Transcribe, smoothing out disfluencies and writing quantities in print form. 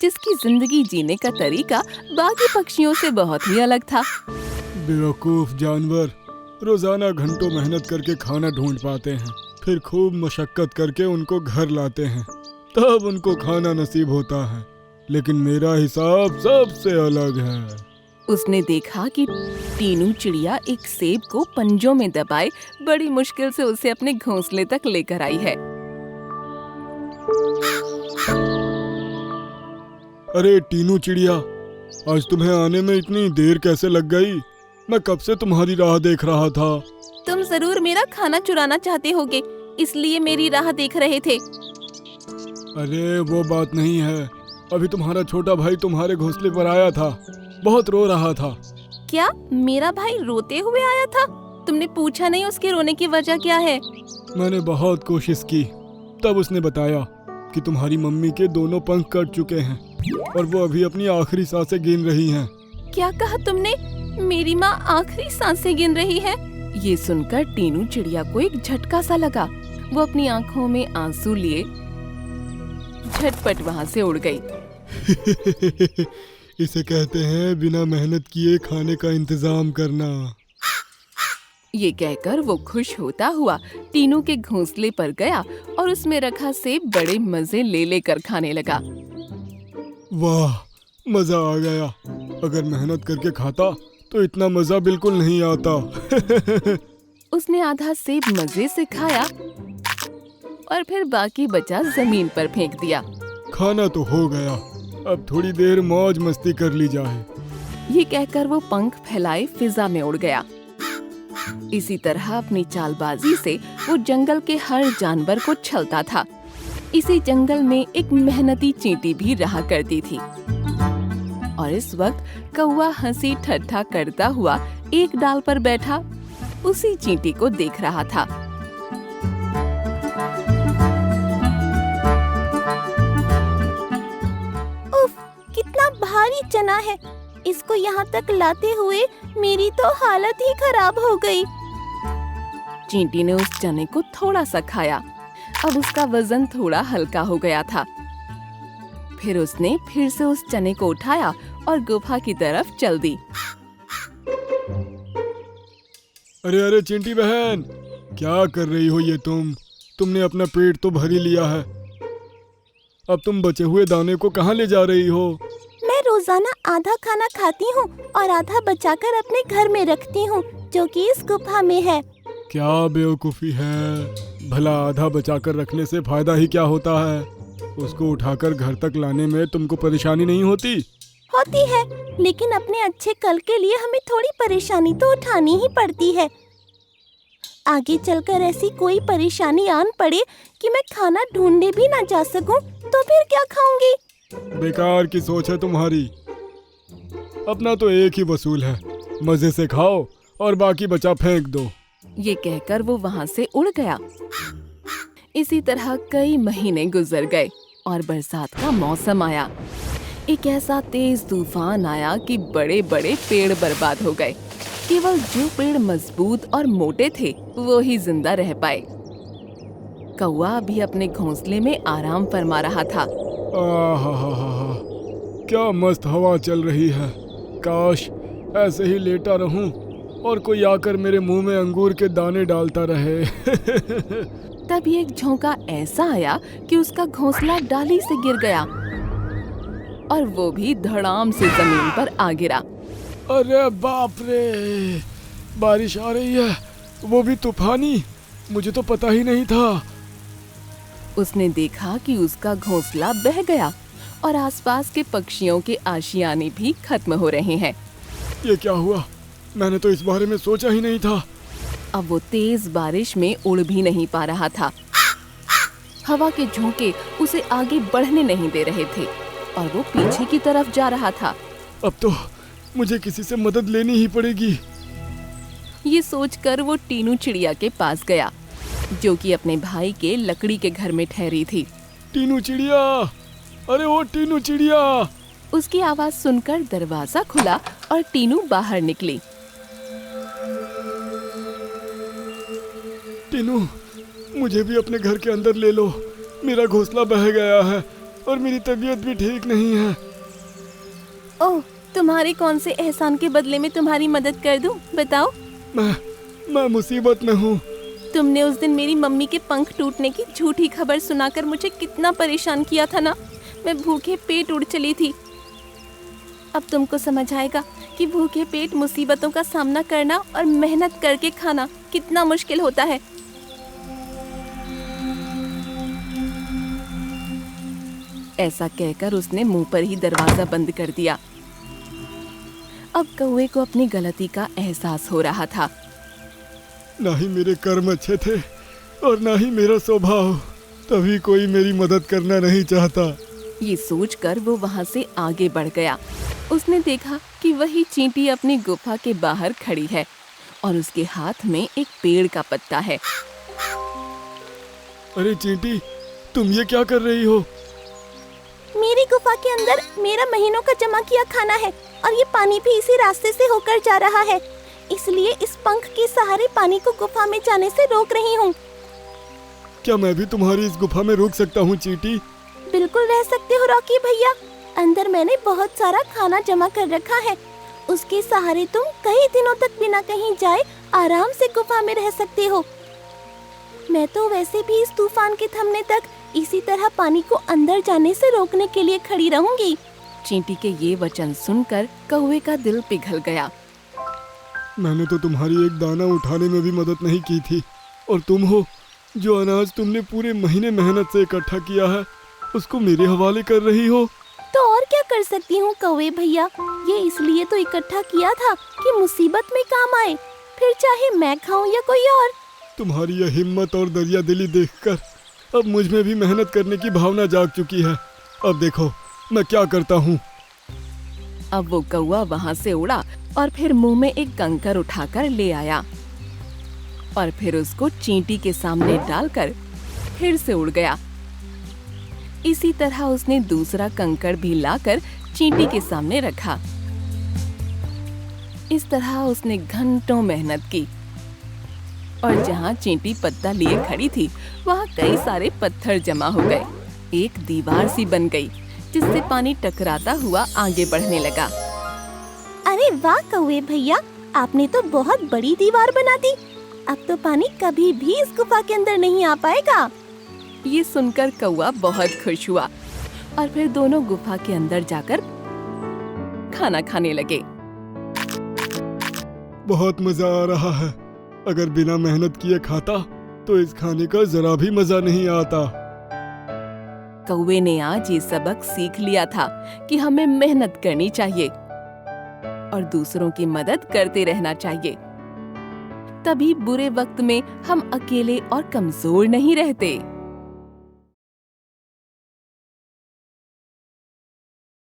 जिसकी जिंदगी जीने का तरीका बाकी पक्षियों से बहुत ही अलग था। बेवकूफ जानवर रोजाना घंटों मेहनत करके खाना ढूंढ पाते हैं, फिर खूब मशक्कत करके उनको घर लाते हैं, तब उनको खाना नसीब होता है। लेकिन मेरा हिसाब सबसे अलग है। उसने देखा कि टीनू चिड़िया एक सेब को पंजों में दबाए बड़ी मुश्किल से उसे अपने घोंसले तक लेकर आई है। अरे टीनू चिड़िया, आज तुम्हें आने में इतनी देर कैसे लग गई? मैं कब से तुम्हारी राह देख रहा था। तुम जरूर मेरा खाना चुराना चाहते होगे, इसलिए मेरी राह देख रहे थे। अरे वो बात नहीं है, अभी तुम्हारा छोटा भाई तुम्हारे घोंसले पर आया था, बहुत रो रहा था। क्या मेरा भाई रोते हुए आया था? तुमने पूछा नहीं उसके रोने की वजह क्या है? मैंने बहुत कोशिश की, तब उसने बताया कि तुम्हारी मम्मी के दोनों पंख कट चुके हैं और वो अभी अपनी आखिरी सांसें गिन रही हैं। क्या कहा तुमने? मेरी माँ आखिरी सांसें गिन रही है? ये सुनकर टीनू चिड़िया को एक झटका सा लगा। वो अपनी आंखों में आंसू लिए झटपट वहाँ से उड़ गई। इसे कहते हैं बिना मेहनत किए खाने का इंतजाम करना। ये कहकर वो खुश होता हुआ टीनू के घोंसले पर गया और उसमें रखा सेब बड़े मजे ले लेकर खाने लगा। वाह, मजा आ गया। अगर मेहनत करके खाता तो इतना मजा बिल्कुल नहीं आता। उसने आधा सेब मजे से खाया और फिर बाकी बचा जमीन पर फेंक दिया। खाना तो हो गया, अब थोड़ी देर मौज मस्ती कर ली जाए। ये कहकर वो पंख फैलाए फिजा में उड़ गया। इसी तरह अपनी चालबाजी से वो जंगल के हर जानवर को छलता था। इसी जंगल में एक मेहनती चींटी भी रहा करती थी और इस वक्त कौवा हंसी ठट्ठा करता हुआ एक डाल पर बैठा उसी चींटी को देख रहा था। उफ, कितना भारी चना है, इसको यहाँ तक लाते हुए मेरी तो हालत ही खराब हो गई। चींटी ने उस चने को थोड़ा सा खाया, अब उसका वजन थोड़ा हल्का हो गया था। फिर उसने फिर से उस चने को उठाया और गुफा की तरफ चल दी। अरे अरे चिंटी बहन, क्या कर रही हो ये तुमने अपना पेट तो भर ही लिया है, अब तुम बचे हुए दाने को कहाँ ले जा रही हो? मैं रोजाना आधा खाना खाती हूँ और आधा बचाकर अपने घर में रखती हूँ, जो कि इस गुफा में है। क्या बेवकूफी है, भला आधा बचाकर रखने से फायदा ही क्या होता है? उसको उठाकर घर तक लाने में तुमको परेशानी नहीं होती? होती है, लेकिन अपने अच्छे कल के लिए हमें थोड़ी परेशानी तो उठानी ही पड़ती है। आगे चलकर ऐसी कोई परेशानी आन पड़े कि मैं खाना ढूंढने भी ना जा सकूं, तो फिर क्या खाऊंगी? बेकार की सोच है तुम्हारी। अपना तो एक ही वसूल है, मजे से खाओ और बाकी बचा फेंक दो। ये कहकर वो वहाँ से उड़ गया। इसी तरह कई महीने गुजर गए और बरसात का मौसम आया। एक ऐसा तेज तूफान आया कि बड़े बड़े पेड़ बर्बाद हो गए। केवल जो पेड़ मजबूत और मोटे थे वो ही जिंदा रह पाए। कौवा भी अपने घोंसले में आराम फरमा रहा था। आहा, क्या मस्त हवा चल रही है। काश ऐसे ही लेटा रहूं और कोई आकर मेरे मुंह में अंगूर के दाने डालता रहे। तभी एक झोंका ऐसा आया कि उसका घोंसला डाली से गिर गया और वो भी धड़ाम से जमीन पर आ गिरा। अरे बाप रे, बारिश आ रही है, वो भी तूफानी, मुझे तो पता ही नहीं था। उसने देखा कि उसका घोंसला बह गया और आसपास के पक्षियों के आशियाने भी खत्म हो रहे हैं। ये क्या हुआ? मैंने तो इस बारे में सोचा ही नहीं था। अब वो तेज बारिश में उड़ भी नहीं पा रहा था। हवा के झोंके उसे आगे बढ़ने नहीं दे रहे थे और वो पीछे की तरफ जा रहा था। अब तो मुझे किसी से मदद लेनी ही पड़ेगी। ये सोचकर वो टीनू चिड़िया के पास गया, जो कि अपने भाई के लकड़ी के घर में ठहरी थी। टीनू चिड़िया, अरे ओ टीनू चिड़िया। उसकी आवाज सुनकर दरवाजा खुला और टीनू बाहर निकली। टीनू, मुझे भी अपने घर के अंदर ले लो, मेरा घोंसला बह गया है, और मेरी तबीयत भी ठीक नहीं है। ओह, तुम्हारे कौन से एहसान के बदले में तुम्हारी मदद कर दूं? बताओ। मैं मुसीबत में हूँ। तुमने उस दिन मेरी मम्मी के पंख टूटने की झूठी खबर सुनाकर मुझे कितना परेशान किया था ना। मैं भूखे पेट उड़ चली थी। अब तुमको समझ आएगा कि भूखे पेट मुसीबतों का सामना करना और मेहनत करके खाना कितना मुश्किल होता है। ऐसा कहकर उसने मुंह पर ही दरवाजा बंद कर दिया। अब कौवे को अपनी गलती का एहसास हो रहा था। ना ही मेरे कर्म अच्छे थे और ना ही मेरा स्वभाव, तभी कोई मेरी मदद करना नहीं चाहता। ये सोचकर वो वहाँ से आगे बढ़ गया। उसने देखा कि वही चींटी अपनी गुफा के बाहर खड़ी है और उसके हाथ में एक पेड़ का पत्ता है। अरे चींटी, तुम ये क्या कर रही हो? मेरी गुफा के अंदर मेरा महीनों का जमा किया खाना है और ये पानी भी इसी रास्ते से होकर जा रहा है, इसलिए इस पंख के सहारे पानी को गुफा में जाने से रोक रही हूँ। क्या मैं भी तुम्हारी इस गुफा में रुक सकता हूँ चींटी? बिल्कुल रह सकते हो रॉकी भैया। अंदर मैंने बहुत सारा खाना जमा कर रखा है, उसके सहारे तुम कई दिनों तक बिना कहीं जाए आराम से गुफा में रह सकते हो। मैं तो वैसे भी इस तूफान के थमने तक इसी तरह पानी को अंदर जाने से रोकने के लिए खड़ी रहूंगी। चींटी के ये वचन सुनकर कौवे का दिल पिघल गया। मैंने तो तुम्हारी एक दाना उठाने में भी मदद नहीं की थी, और तुम हो जो अनाज तुमने पूरे महीने मेहनत से इकट्ठा किया है उसको मेरे हवाले कर रही हो। तो और क्या कर सकती हूँ कौवे भैया, ये इसलिए तो इकट्ठा किया था कि मुसीबत में काम आए, फिर चाहे मैं खाऊं या कोई और। तुम्हारी यह हिम्मत और दरिया दिली देखकर अब मुझ में भी मेहनत करने की भावना जाग चुकी है। अब देखो मैं क्या करता हूँ। अब वो कौवा वहाँ से उड़ा और फिर मुंह में एक कंकर उठाकर ले आया और फिर उसको चींटी के सामने डालकर फिर से उड़ गया। इसी तरह उसने दूसरा कंकड़ भी लाकर चींटी के सामने रखा। इस तरह उसने घंटों मेहनत की और जहाँ चींटी पत्ता लिए खड़ी थी वहाँ कई सारे पत्थर जमा हो गए। एक दीवार सी बन गई जिससे पानी टकराता हुआ आगे बढ़ने लगा। अरे वाह कौवे भैया, आपने तो बहुत बड़ी दीवार बना दी। अब तो पानी कभी भी इस गुफा के अंदर नहीं आ पाएगा। ये सुनकर कौवा बहुत खुश हुआ और फिर दोनों गुफा के अंदर जाकर खाना खाने लगे। बहुत मजा आ रहा है। अगर बिना मेहनत किए खाता तो इस खाने का जरा भी मजा नहीं आता। कौवे ने आज ये सबक सीख लिया था कि हमें मेहनत करनी चाहिए और दूसरों की मदद करते रहना चाहिए। तभी बुरे वक्त में हम अकेले और कमजोर नहीं रहते।